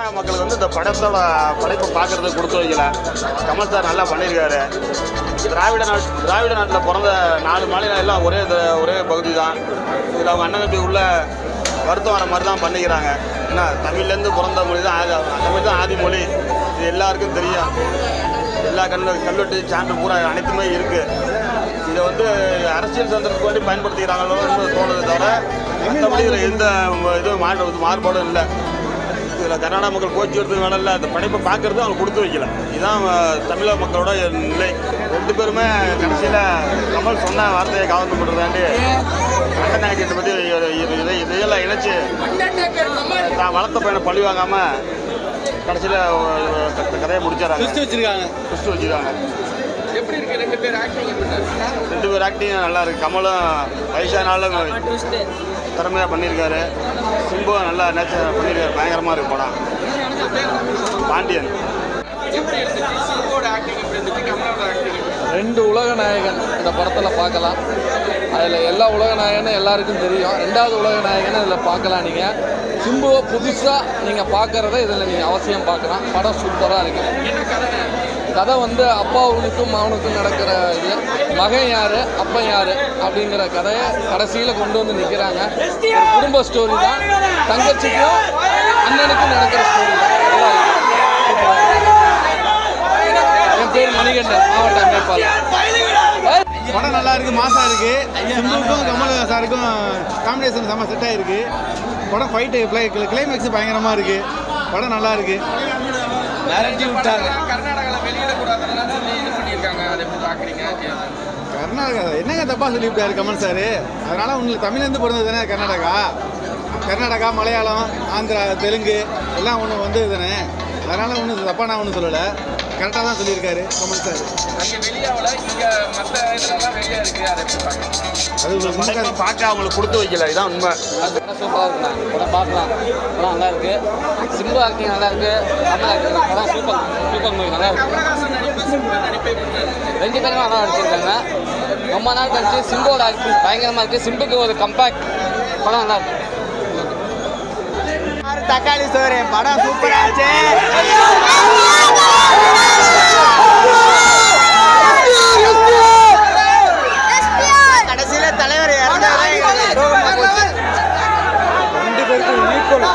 கர்நாடக மக்களுக்கு வந்து இந்த படைப்பை பார்க்கறதுக்கு கொடுத்து வைக்கல. கமல் சார் நல்லா பண்ணியிருக்காரு. திராவிட நாட்டில் பிறந்த 4 மாநிலம் எல்லாம் ஒரே பகுதி தான். இதில் அவங்க அண்ணன் தம்பி உள்ள வருத்தம் வர மாதிரி தான் பண்ணிக்கிறாங்க. ஏன்னா தமிழ்லேருந்து பிறந்த மொழி தான் தமிழ் தான் ஆதி மொழி. இது எல்லாருக்கும் தெரியும். எல்லா கல்வெட்டு சான்று பூரா அனைத்துமே இருக்குது. இதை வந்து அரசியல் சந்தர்ப்பத்துக்கு வேண்டி பயன்படுத்திக்கிறாங்களோன்னு தோணுது தவிர மற்றபடி இதில் எந்த இதுவும் மாறுபாடும் இல்லை. இதில் கர்நாடக மக்கள் கோச்சி எடுத்து வேலை இல்லை. அந்த படைப்பை பார்க்கறது அவங்க கொடுத்து வைக்கல. இதுதான் தமிழக மக்களோட நிலை. 2 பேருமே கடைசியில் கமல் சொன்ன வார்த்தையை கவர்ந்து பண்ணுறதாண்டி அண்ணன் தங்கச்சியை பற்றி இதையெல்லாம் இணைச்சி தான் வளர்த்த பையனை பழி வாங்காமல் கடைசியில் கதையை முடிச்சாராங்க. வச்சுருக்காங்க. எப்படி இருக்கு 2 பேர் ஆக்டிங் நல்லா இருக்கு. கமலும் வயசானாலும் திறமையாக பண்ணியிருக்காரு. சிம்புவும் நல்லா நேச்சர் பண்ணியிருக்காரு. பயங்கரமாக இருக்கு படம். பாண்டியன் 2 உலக நாயகன் இந்த படத்தில் பார்க்கலாம். அதில் எல்லா உலக நாயகனும் எல்லாருக்கும் தெரியும். 2வது உலக நாயகன் இதில் பார்க்கலாம். நீங்கள் சிம்புவை புதுசாக நீங்கள் பார்க்குறத இதில் நீங்கள் அவசியம் பார்க்கலாம். படம் சூப்பராக இருக்குது. கதை வந்து அப்பாவுக்கும் மகனுக்கும் நடக்கிற இது, மகன் யார் அப்பன் யார் அப்படிங்கிற கதையை கடைசியில் கொண்டு வந்து நிற்கிறாங்க. குடும்ப ஸ்டோரி தான். தங்கச்சிக்கும் அண்ணனுக்கும் நடக்கிற ஸ்டோரி தான். என் பேர் மணிகண்டன், மாவட்ட அமைப்பாளர். படம் நல்லா இருக்கு, மாசா இருக்கு. சிம்புக்கும் கமல் சாருக்கும் காம்பினேஷன் செம்ம செட் ஆயிருக்கு. படம் ஃபைட்டு கிளைமேக்ஸ் பயங்கரமா இருக்கு. படம் நல்லா இருக்கு. கர்நாடகா என்னங்க தப்பா சொல்லிவிட்டாரு கமல் சார். அதனால உங்களுக்கு தமிழ்லேருந்து பிறந்தது தானே கர்நாடகா, மலையாளம், ஆந்திரா, தெலுங்கு எல்லாம் ஒன்று வந்தது தானே. அதனால ஒன்றும் தப்பா நான் ஒன்றும் சொல்லலை. கரெக்டாக தான் சொல்லியிருக்காரு கமல் சார். அது பார்க்க அவங்களுக்கு கொடுத்து வைக்கல. இதான் உண்மை. சூப்பராக இருக்குண்ணா. படம் பார்க்கலாம். படம் நல்லா இருக்கு. சிம்பு ஆக்டிங் நல்லா இருக்கு. கமல் ஆக்டிங் படம் சூப்பர் மூவி நல்லா இருக்கு. 2 பேருமே நல்லா நடிச்சிருக்காங்க. ரொம்ப நாள் கழிச்சு சிம்போட ஆக்டிங் பயங்கரமாக இருக்குது. சிம்புக்கு ஒரு கம்பேக்ட். படம் நல்லா இருக்கு. தக்காளி சோறு படம் சூப்பராச்சு. கடைசியில தலைவர் 2 பேருக்கும் ஈக்குவல்.